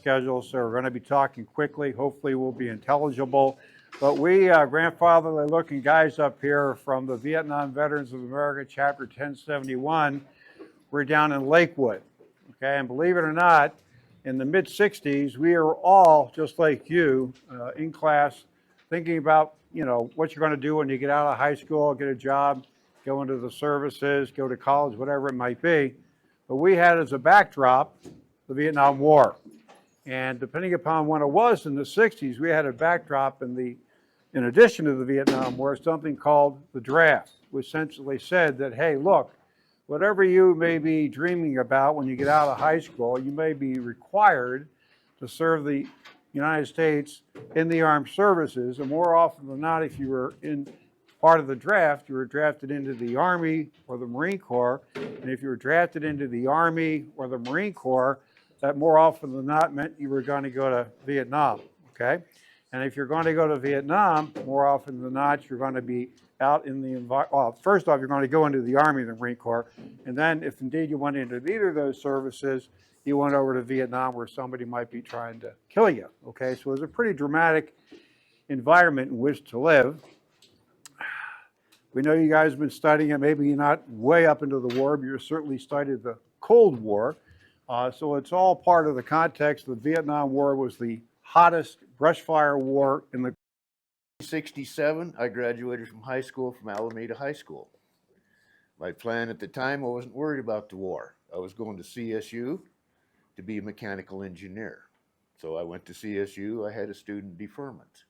schedule, so we're going to be talking quickly. Hopefully we'll be intelligible. But we grandfatherly looking guys up here from the Vietnam Veterans of America, Chapter 1071, we're down in Lakewood. Okay, and believe it or not, in the mid-60s, we are all, just like you, in class, thinking about, what you're going to do when you get out of high school, get a job, go into the services, go to college, whatever it might be. But we had as a backdrop the Vietnam War. And depending upon when it was in the 60s, we had a backdrop in addition to the Vietnam War, something called the draft, which essentially said that, hey, look, whatever you may be dreaming about when you get out of high school, you may be required to serve the United States in the armed services. And more often than not, if you were in part of the draft, you were drafted into the Army or the Marine Corps. And if you were drafted into the Army or the Marine Corps, that more often than not meant you were going to go to Vietnam, okay? And if you're going to go to Vietnam, more often than not, you're going to be out in the environment. Well, first off, you're going to go into the Army and the Marine Corps. And then if indeed you went into either of those services, you went over to Vietnam where somebody might be trying to kill you, okay? So it was a pretty dramatic environment in which to live. We know you guys have been studying it. Maybe you're not way up into the war, but you certainly studied the Cold War. So it's all part of the context. The Vietnam War was the hottest brush fire war in the 1967, I graduated from high school from Alameda High School. My plan at the time, I wasn't worried about the war. I was going to CSU to be a mechanical engineer. So I went to CSU, I had a student deferment.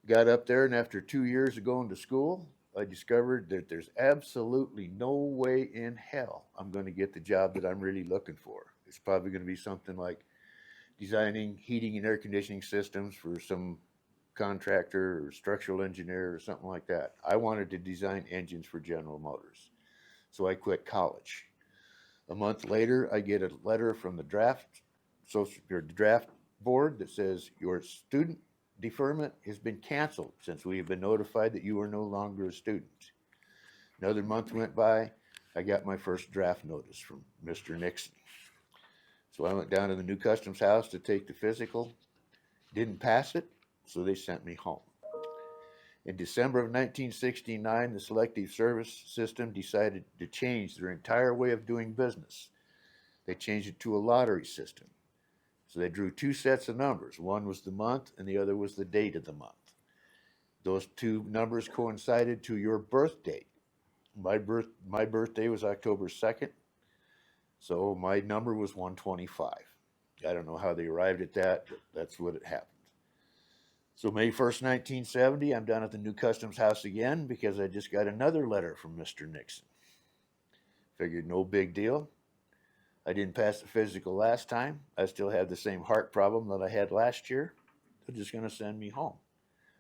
Got up there, and after 2 years of going to school, I discovered that there's absolutely no way in hell I'm going to get the job that I'm really looking for. It's probably going to be something like designing heating and air conditioning systems for some contractor or structural engineer or something like that. I wanted to design engines for General Motors. So I quit college. A month later, I get a letter from the draft board that says your student deferment has been canceled since we have been notified that you are no longer a student. Another month went by. I got my first draft notice from Mr. Nixon. So I went down to the new customs house to take the physical. Didn't pass it, so they sent me home. In December of 1969, the Selective Service System decided to change their entire way of doing business. They changed it to a lottery system. So they drew two sets of numbers. One was the month and the other was the date of the month. Those two numbers coincided to your birth date. My birthday was October 2nd, so my number was 125. I don't know how they arrived at that, but that's what it happened. So May 1st, 1970, I'm down at the new customs house again because I just got another letter from Mr. Nixon. Figured no big deal. I didn't pass the physical last time. I still had the same heart problem that I had last year. They're just going to send me home.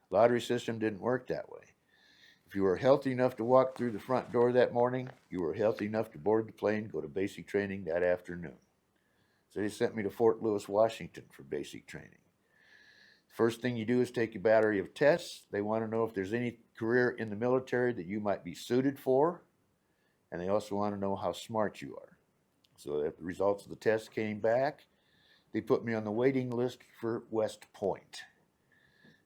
Lottery system didn't work that way. If you were healthy enough to walk through the front door that morning, you were healthy enough to board the plane, go to basic training that afternoon. So they sent me to Fort Lewis, Washington for basic training. First thing you do is take a battery of tests. They want to know if there's any career in the military that you might be suited for. And they also want to know how smart you are. So if the results of the test came back, they put me on the waiting list for West Point.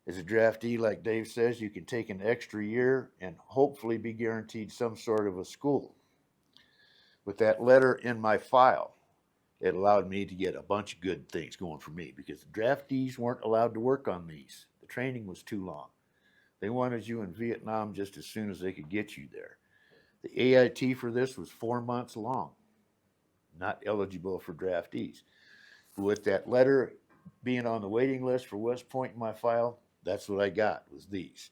As a draftee, like Dave says, you can take an extra year and hopefully be guaranteed some sort of a school. With that letter in my file, it allowed me to get a bunch of good things going for me because the draftees weren't allowed to work on these. The training was too long. They wanted you in Vietnam just as soon as they could get you there. The AIT for this was 4 months long, not eligible for draftees. With that letter being on the waiting list for West Point in my file, that's what I got, was these.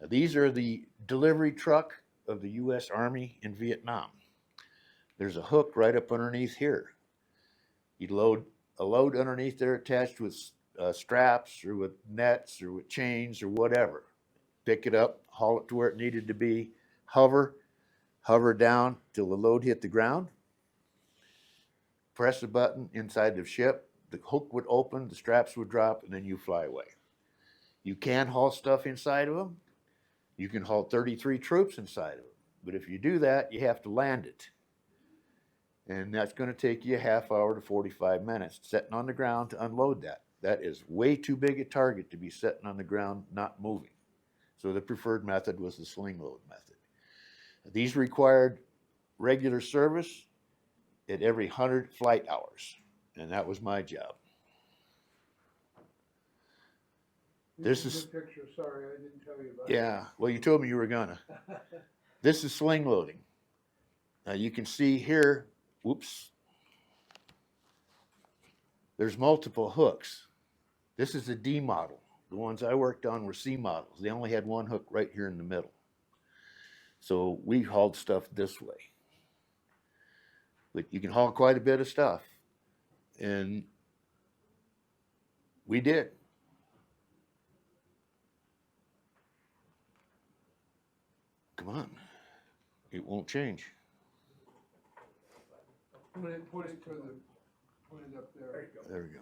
Now, these are the delivery truck of the U.S. Army in Vietnam. There's a hook right up underneath here. You'd load a load underneath there attached with straps or with nets or with chains or whatever. Pick it up, haul it to where it needed to be, hover down till the load hit the ground, press a button inside the ship, the hook would open, the straps would drop, and then you fly away. You can haul stuff inside of them. You can haul 33 troops inside of them. But if you do that, you have to land it. And that's going to take you a half hour to 45 minutes sitting on the ground to unload that. That is way too big a target to be sitting on the ground not moving. So the preferred method was the sling load method. These required regular service at every 100 flight hours, and that was my job. This is a good picture. Sorry, I didn't tell you about Yeah, well, you told me you were gonna. This is sling loading. Now you can see here, whoops, there's multiple hooks. This is a D model. The ones I worked on were C models. They only had one hook right here in the middle. So we hauled stuff this way. But you can haul quite a bit of stuff. And we did. Come on. It won't change. Point it up there. There we go.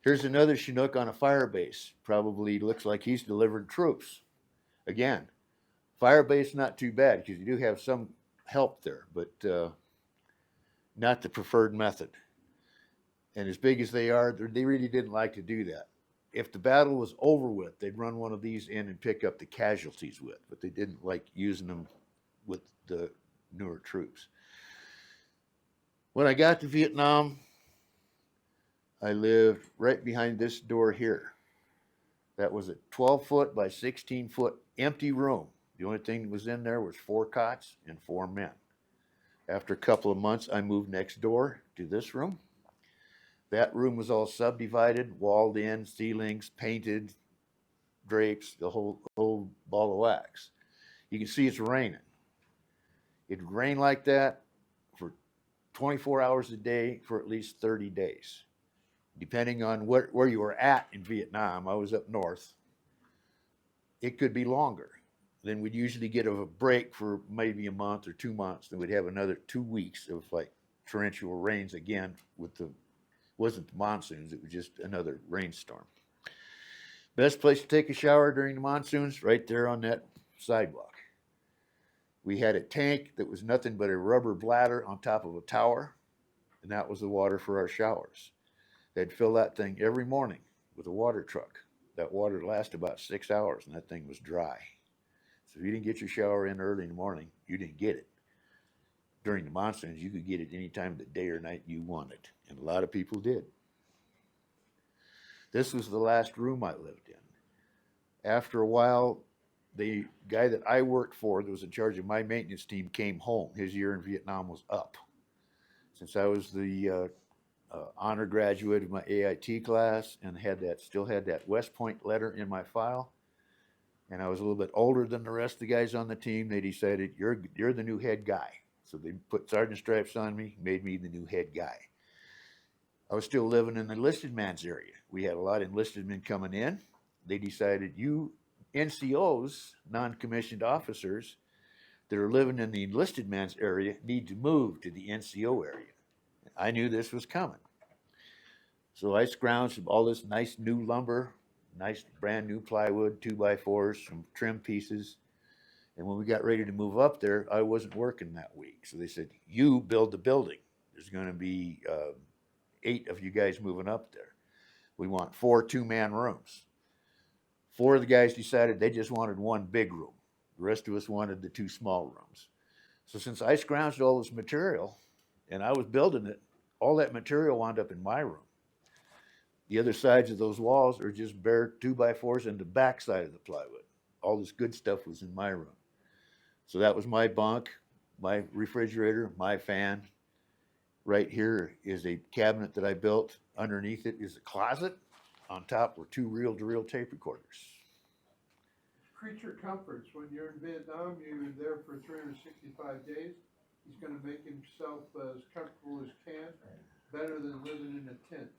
Here's another Chinook on a fire base. Probably looks like he's delivered troops. Again, fire base not too bad because you do have some help there, but not the preferred method. And as big as they are, they really didn't like to do that. If the battle was over with, they'd run one of these in and pick up the casualties with, but they didn't like using them with the newer troops. When I got to Vietnam, I lived right behind this door here. That was a 12-foot by 16-foot empty room. The only thing that was in there was 4 cots and 4 men. After a couple of months, I moved next door to this room. That room was all subdivided, walled in, ceilings, painted, drapes, the whole ball of wax. You can see it's raining. It'd rain like that for 24 hours a day for at least 30 days. Depending on where you were at in Vietnam, I was up north, it could be longer. Then we'd usually get a break for maybe a month or 2 months. Then we'd have another 2 weeks of like torrential rains again with the, wasn't the monsoons, it was just another rainstorm. Best place to take a shower during the monsoons, right there on that sidewalk. We had a tank that was nothing but a rubber bladder on top of a tower, and that was the water for our showers. They'd fill that thing every morning with a water truck. That water lasted about 6 hours, and that thing was dry. So if you didn't get your shower in early in the morning, you didn't get it. During the monsoons, you could get it any time of the day or night you wanted, and a lot of people did. This was the last room I lived in. After a while, the guy that I worked for that was in charge of my maintenance team came home. His year in Vietnam was up. Since I was the honor graduate of my AIT class and still had that West Point letter in my file, and I was a little bit older than the rest of the guys on the team, they decided, you're the new head guy. So they put sergeant stripes on me, made me the new head guy. I was still living in the enlisted man's area. We had a lot of enlisted men coming in. They decided, you NCOs, non-commissioned officers that are living in the enlisted man's area need to move to the NCO area. I knew this was coming. So I scrounged all this nice new lumber, nice brand new plywood, 2x4s, some trim pieces. And when we got ready to move up there, I wasn't working that week. So they said, you build the building. There's going to be 8 of you guys moving up there. We want 4 2-man rooms. 4 of the guys decided they just wanted 1 big room. The rest of us wanted the 2 small rooms. So since I scrounged all this material and I was building it, all that material wound up in my room. The other sides of those walls are just bare 2x4s and the back side of the plywood. All this good stuff was in my room. So that was my bunk, my refrigerator, my fan. Right here is a cabinet that I built. Underneath it is a closet. On top were 2 reel-to-reel tape recorders. Creature comforts. When you're in Vietnam, you're there for 365 days. He's going to make himself as comfortable as can, better than living in a tent.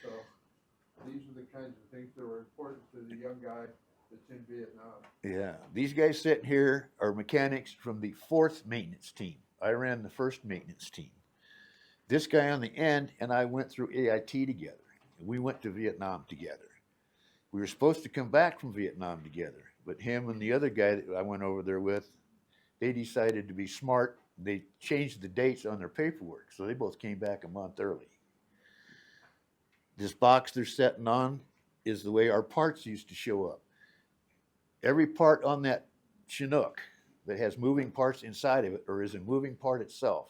So these are the kinds of things that were important to the young guy that's in Vietnam. Yeah, these guys sitting here are mechanics from the 4th maintenance team. I ran the 1st maintenance team. This guy on the end and I went through AIT together. We went to Vietnam together. We were supposed to come back from Vietnam together, but him and the other guy that I went over there with, they decided to be smart they changed the dates on their paperwork, so they both came back a month early. This box they're sitting on is the way our parts used to show up. Every part on that Chinook that has moving parts inside of it or is a moving part itself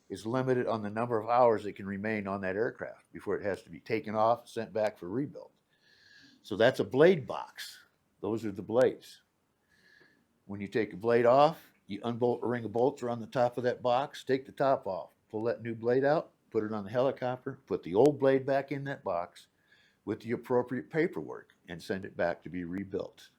is limited on the number of hours it can remain on that aircraft before it has to be taken off, sent back for rebuild. So that's a blade box. Those are the blades. When you take a blade off, you unbolt a ring of bolts around the top of that box, take the top off, pull that new blade out, put it on the helicopter, put the old blade back in that box with the appropriate paperwork, and send it back to be rebuilt.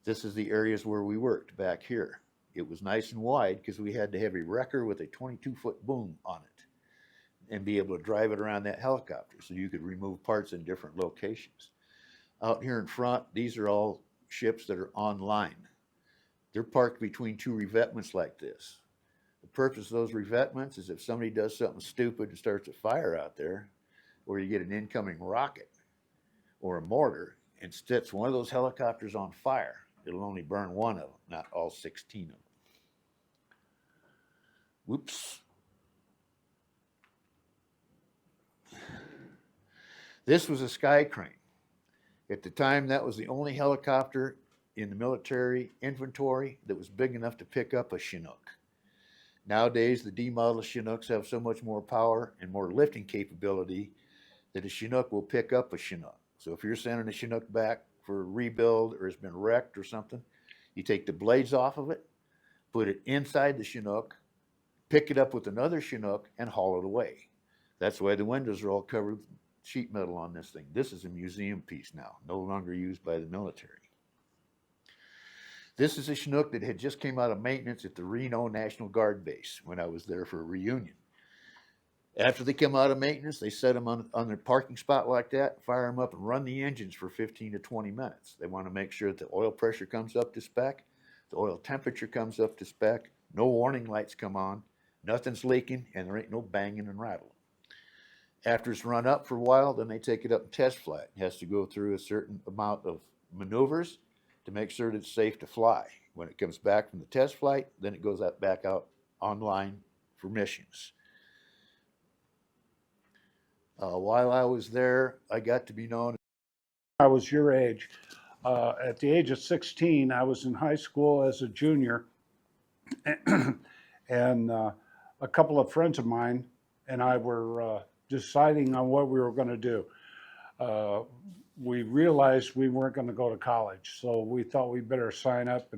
This is the areas where we worked back here. It was nice and wide because we had to have a wrecker with a 22-foot boom on it and be able to drive it around that helicopter so you could remove parts in different locations. Out here in front, these are all ships that are online. They're parked between two revetments like this. The purpose of those revetments is if somebody does something stupid and starts a fire out there, or you get an incoming rocket or a mortar and sets one of those helicopters on fire, it'll only burn one of them, not all 16 of them. Whoops. This was a sky crane. At the time, that was the only helicopter in the military inventory that was big enough to pick up a Chinook. Nowadays, the D model Chinooks have so much more power and more lifting capability that a Chinook will pick up a Chinook. So if you're sending a Chinook back for a rebuild or it's been wrecked or something, you take the blades off of it, put it inside the Chinook, pick it up with another Chinook, and haul it away. That's why the windows are all covered with sheet metal on this thing. This is a museum piece now, no longer used by the military. This is a Chinook that had just came out of maintenance at the Reno National Guard base when I was there for a reunion. After they come out of maintenance, they set them on their parking spot like that, fire them up, and run the engines for 15 to 20 minutes. They want to make sure that the oil pressure comes up to spec, the oil temperature comes up to spec, no warning lights come on, nothing's leaking, and there ain't no banging and rattling. After it's run up for a while, then they take it up and test fly it. It has to go through a certain amount of maneuvers to make sure that it's safe to fly. When it comes back from the test flight, then it goes back out online for missions. While I was there, I got to be known. I was your age. At the age of 16, I was in high school as a junior, and a couple of friends of mine and I were deciding on what we were going to do. We realized we weren't going to go to college, so we thought we better sign up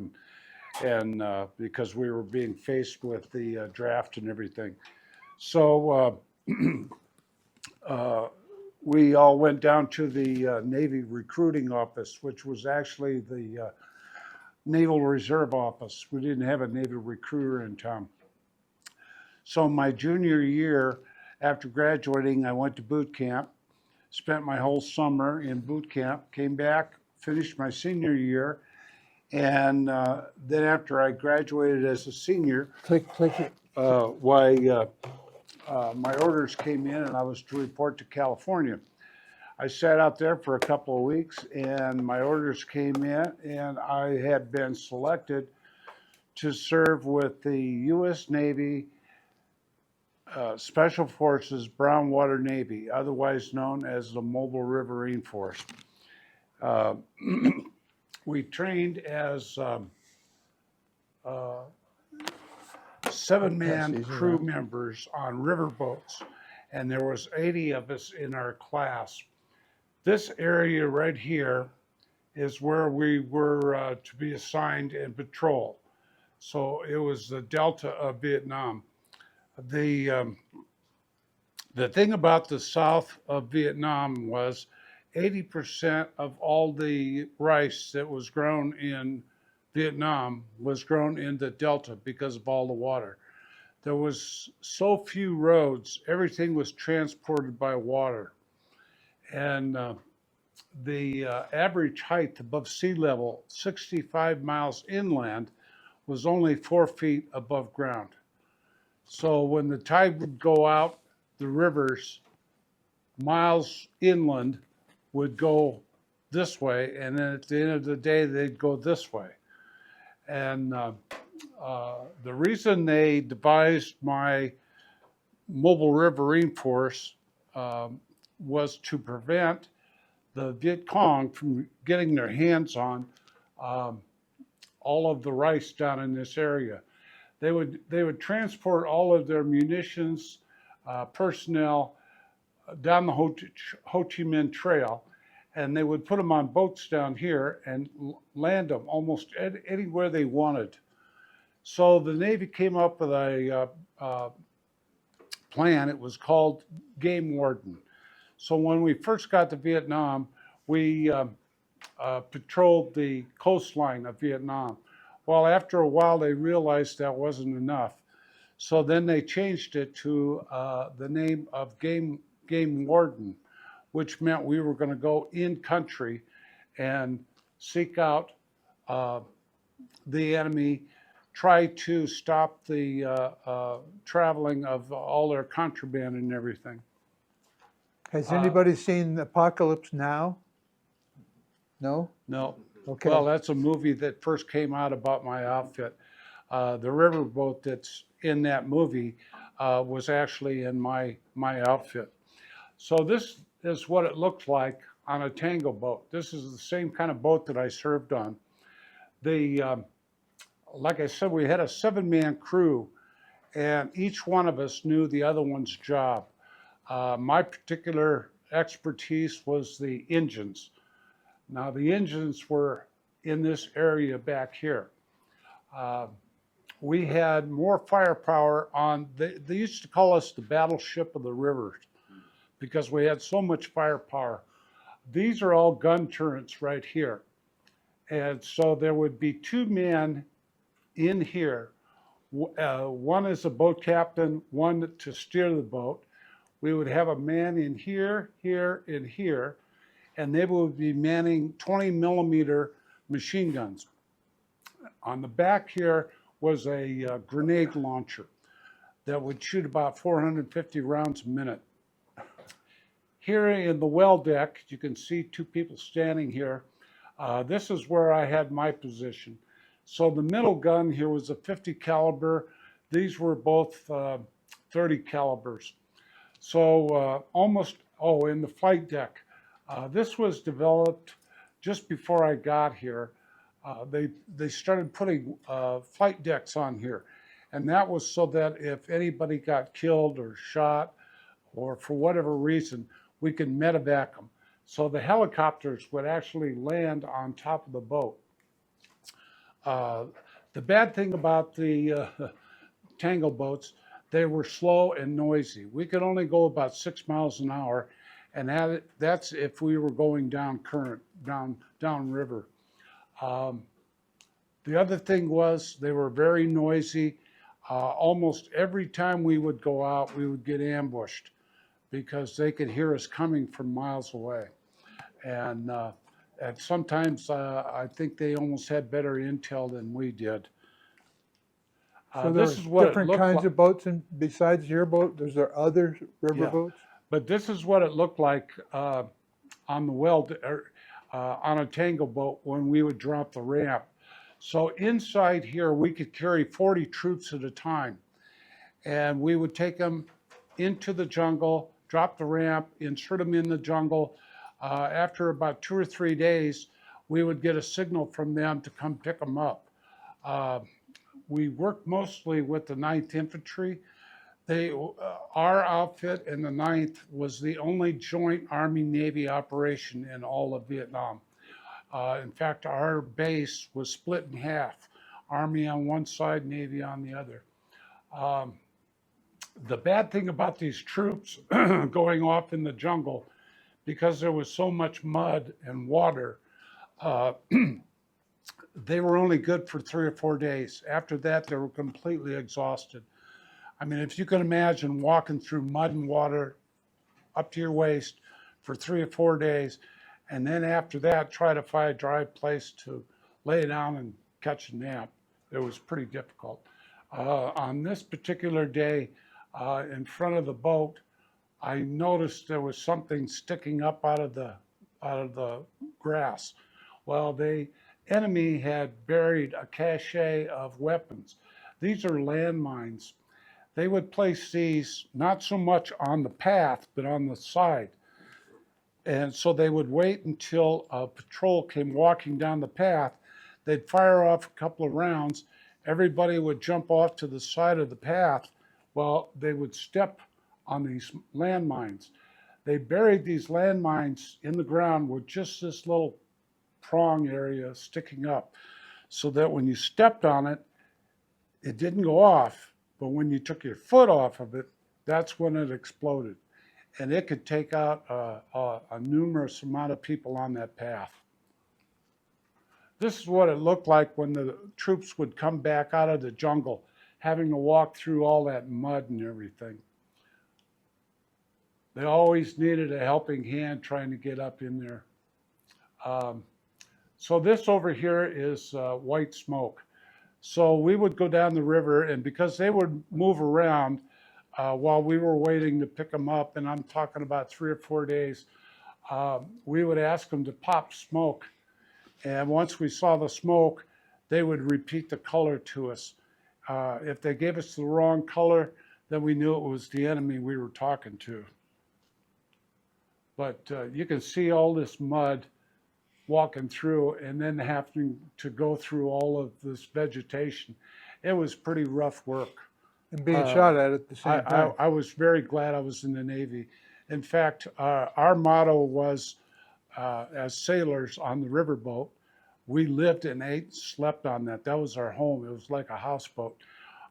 and because we were being faced with the draft and everything. So we all went down to the Navy recruiting office, which was actually the Naval Reserve office. We didn't have a Navy recruiter in town. So my junior year, after graduating, I went to boot camp, spent my whole summer in boot camp, came back, finished my senior year, and then after I graduated as a senior, my orders came in and I was to report to California. I sat out there for a couple of weeks and my orders came in and I had been selected to serve with the U.S. Navy Special Forces Brown Water Navy, otherwise known as the Mobile Riverine Force. We trained as 7-man crew members on riverboats, and there was 80 of us in our class. This area right here is where we were to be assigned and patrol. So it was the Delta of Vietnam. The thing about the south of Vietnam was 80% of all the rice that was grown in Vietnam was grown in the Delta because of all the water. There was so few roads, everything was transported by water. And the average height above sea level, 65 miles inland, was only 4 feet above ground. So when the tide would go out, the rivers miles inland would go this way, and then at the end of the day, they'd go this way. And the reason they devised my mobile riverine force was to prevent the Viet Cong from getting their hands on um, all of the rice down in this area. They would transport all of their munitions, personnel down the Ho Chi Minh Trail, and they would put them on boats down here and land them almost anywhere they wanted. So the Navy came up with a plan. It was called Game Warden. So when we first got to Vietnam, we patrolled the coastline of Vietnam. Well, after a while, they realized that wasn't enough. So then they changed it to the name of Game Warden, which meant we were going to go in country and seek out the enemy, try to stop the traveling of all their contraband and everything. Has anybody seen Apocalypse Now? No? No. Okay. Well, that's a movie that first came out about my outfit. The riverboat that's in that movie was actually in my outfit. So this is what it looked like on a tango boat. This is the same kind of boat that I served on. Like I said, we had a 7-man crew, and each one of us knew the other one's job. My particular expertise was the engines. Now, the engines were in this area back here. We had more firepower on, they used to call us the battleship of the rivers because we had so much firepower. These are all gun turrets right here. And so there would be 2 men in here. One is a boat captain, one to steer the boat. We would have a man in here, here, and here, and they would be manning 20-millimeter machine guns. On the back here was a grenade launcher that would shoot about 450 rounds a minute. Here in the well deck, you can see 2 people standing here. This is where I had my position. So the middle gun here was a 50 caliber. These were both 30 calibers. So in the flight deck, this was developed just before I got here. They started putting flight decks on here, and that was so that if anybody got killed or shot, or for whatever reason, we could medevac them. So the helicopters would actually land on top of the boat. The bad thing about the tango boats, they were slow and noisy. We could only go about 6 miles an hour, and that's if we were going down current, down river. The other thing was they were very noisy. Almost every time we would go out, we would get ambushed because they could hear us coming from miles away. And sometimes I think they almost had better intel than we did. So there's different kinds of boats besides your boat? Is there other river boats? But this is what it looked like on the on a tango boat when we would drop the ramp. So inside here, we could carry 40 troops at a time. And we would take them into the jungle, drop the ramp, insert them in the jungle. After about 2 or 3 days, we would get a signal from them to come pick them up. We worked mostly with the 9th Infantry. Our outfit and the 9th was the only joint Army-Navy operation in all of Vietnam. In fact, our base was split in half, Army on one side, Navy on the other. The bad thing about these troops going off in the jungle, because there was so much mud and water, they were only good for 3 or 4 days. After that, they were completely exhausted. I mean, if you can imagine walking through mud and water up to your waist for 3 or 4 days, and then after that, try to find a dry place to lay down and catch a nap. It was pretty difficult. On this particular day, in front of the boat, I noticed there was something sticking up out of the grass. Well, they enemy had buried a cache of weapons. These are landmines. They would place these not so much on the path, but on the side. And so they would wait until a patrol came walking down the path. They'd fire off a couple of rounds. Everybody would jump off to the side of the path while they would step on these landmines. They buried these landmines in the ground with just this little prong area sticking up, so that when you stepped on it, it didn't go off, but when you took your foot off of it, that's when it exploded. And it could take out a numerous amount of people on that path. This is what it looked like when the troops would come back out of the jungle, having to walk through all that mud and everything. They always needed a helping hand trying to get up in there. So this over here is white smoke. So we would go down the river, and because they would move around while we were waiting to pick them up, and I'm talking about 3 or 4 days, we would ask them to pop smoke. And once we saw the smoke, they would repeat the color to us. If they gave us the wrong color, then we knew it was the enemy we were talking to. But you can see all this mud walking through, and then having to go through all of this vegetation. It was pretty rough work. And being shot at the same time. I was very glad I was in the Navy. In fact, our motto was, as sailors on the riverboat, we lived and ate, slept on that. That was our home. It was like a houseboat.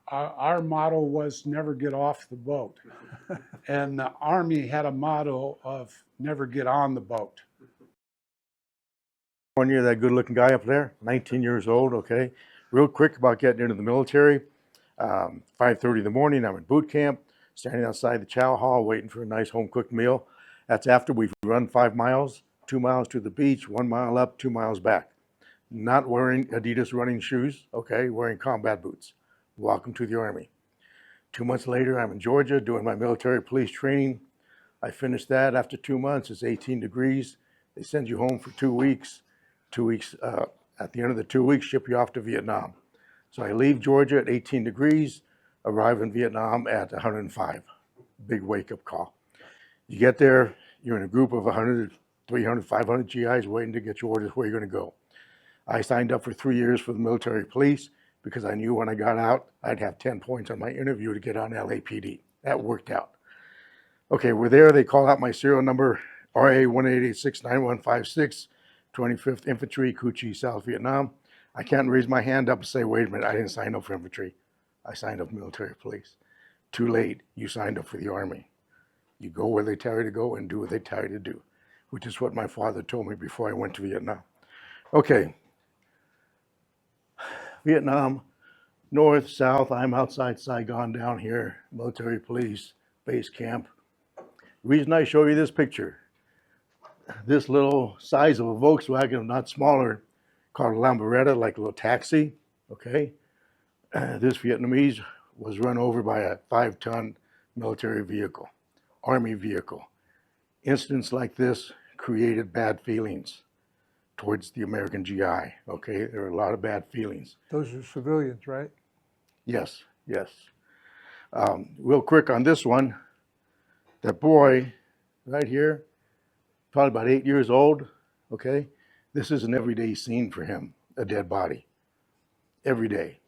Our motto was never get off the boat. And the Army had a motto of never get on the boat. One year, that good-looking guy up there, 19 years old, okay. Real quick about getting into the military. 5:30 in the morning, I'm in boot camp, standing outside the chow hall, waiting for a nice home-cooked meal. That's after we've run 5 miles, 2 miles to the beach, 1 mile up, 2 miles back. Not wearing Adidas running shoes, okay, wearing combat boots. Welcome to the Army. 2 months later, I'm in Georgia doing my military police training. I finished that after 2 months. It's 18 degrees. They send you home for 2 weeks. 2 weeks, at the end of the 2 weeks, ship you off to Vietnam. So I leave Georgia at 18 degrees, arrive in Vietnam at 105. Big wake-up call. You get there, you're in a group of 100, 300, 500 GIs waiting to get your orders where you're going to go. I signed up for 3 years for the military police because I knew when I got out, I'd have 10 points on my interview to get on LAPD. That worked out. Okay, we're there. They call out my serial number, RA 188869156, 25th Infantry, Cu Chi, South Vietnam. I can't raise my hand up and say, wait a minute, I didn't sign up for infantry. I signed up for military police. Too late, you signed up for the Army. You go where they tell you to go and do what they tell you to do, which is what my father told me before I went to Vietnam. Okay. Vietnam, north, south, I'm outside Saigon down here, military police, base camp. The reason I show you this picture, this little size of a Volkswagen, not smaller, called a Lamboretta, like a little taxi, okay? This Vietnamese was run over by a 5-ton military vehicle, Army vehicle. Incidents like this created bad feelings towards the American GI, okay? There are a lot of bad feelings. Those are civilians, right? Yes, yes. Real quick on this one, that boy right here, probably about 8 years old, okay? This is an everyday scene for him, a dead body, every day.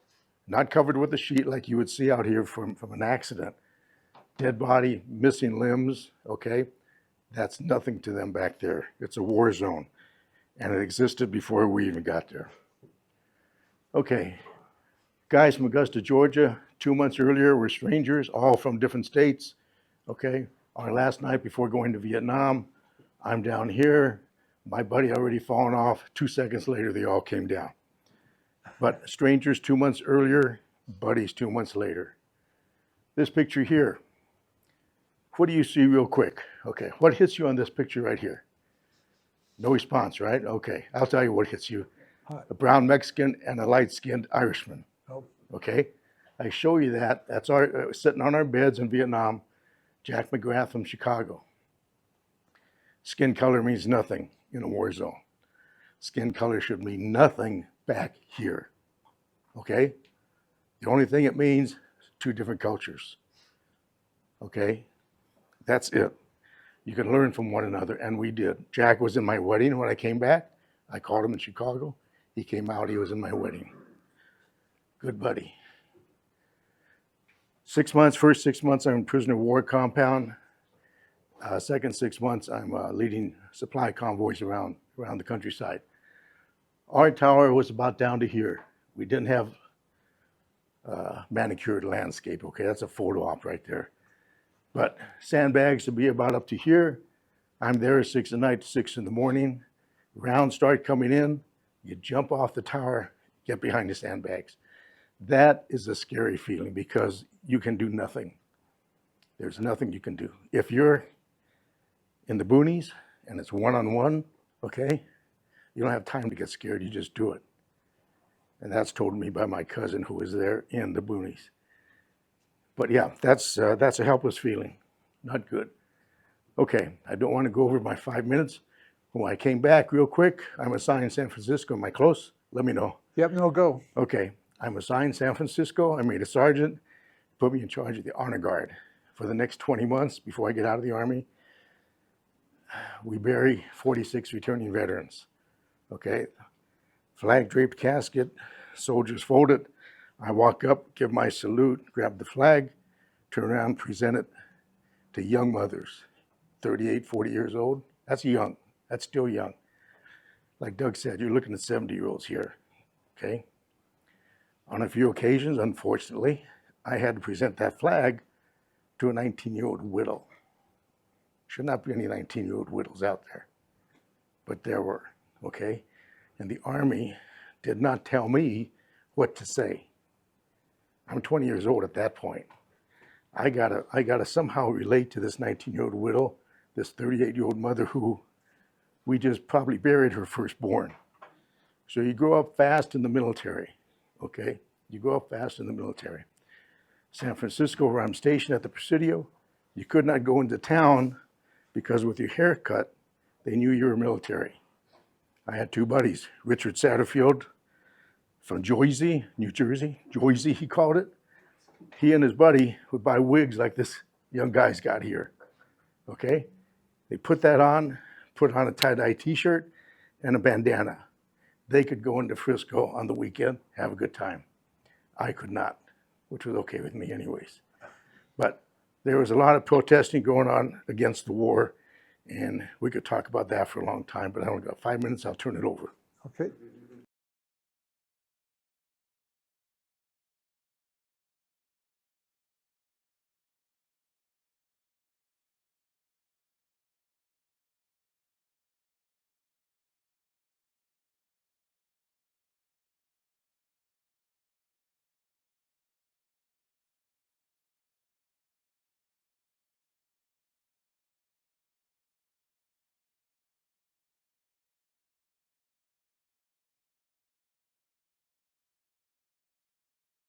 Not covered with a sheet like you would see out here from an accident. Dead body, missing limbs, okay? That's nothing to them back there. It's a war zone, and it existed before we even got there. Okay, guys from Augusta, Georgia, 2 months earlier were strangers, all from different states, okay? Our last night before going to Vietnam, I'm down here, my buddy already fallen off. 2 seconds later, they all came down. But strangers 2 months earlier, buddies 2 months later. This picture here, what do you see real quick? Okay, what hits you on this picture right here? No response, right? Okay, I'll tell you what hits you. A brown Mexican and a light-skinned Irishman. Okay, I show you that. That's our sitting on our beds in Vietnam. Jack McGrath from Chicago. Skin color means nothing in a war zone. Skin color should mean nothing back here. Okay? The only thing it means is 2 different cultures. Okay? That's it. You can learn from one another, and we did. Jack was in my wedding when I came back. I called him in Chicago. He came out, he was in my wedding. Good buddy. 6 months, first 6 months, I'm in prisoner of war compound. Second 6 months, I'm leading supply convoys around the countryside. Our tower was about down to here. We didn't have manicured landscape, okay? That's a photo op right there. But sandbags to be about up to here. I'm there at 6 at night to 6 in the morning. Rounds start coming in. You jump off the tower, get behind the sandbags. That is a scary feeling because you can do nothing. There's nothing you can do. If you're in the boonies and it's one-on-one, okay, you don't have time to get scared, you just do it. And that's told me by my cousin who was there in the boonies. But yeah, that's a helpless feeling, not good. Okay, I don't want to go over my 5 minutes. When I came back real quick, I'm assigned San Francisco. Am I close? Let me know. Yep, no, go. Okay, I'm assigned San Francisco. I made a sergeant, put me in charge of the honor guard for the next 20 months before I get out of the Army. We bury 46 returning veterans. Okay, flag draped casket, soldiers fold it. I walk up, give my salute, grab the flag, turn around, present it to young mothers, 38, 40 years old. That's young. That's still young. Like Doug said, you're looking at 70-year-olds here, okay? On a few occasions, unfortunately, I had to present that flag to a 19-year-old widow. Should not be any 19-year-old widows out there, but there were, okay? And the Army did not tell me what to say. I'm 20 years old at that point. I gotta somehow relate to this 19-year-old widow, this 38-year-old mother who we just probably buried her firstborn. So you grow up fast in the military, okay? You grow up fast in the military. San Francisco, where I'm stationed at the Presidio, you could not go into town because with your haircut, they knew you were military. I had 2 buddies, Richard Satterfield from Jersey, New Jersey, Jersey he called it. He and his buddy would buy wigs like this young guy's got here, okay? They put that on, put on a tie-dye t-shirt and a bandana. They could go into Frisco on the weekend, have a good time. I could not, which was okay with me anyways. But there was a lot of protesting going on against the war, and we could talk about that for a long time, but I only got 5 minutes, I'll turn it over. Okay.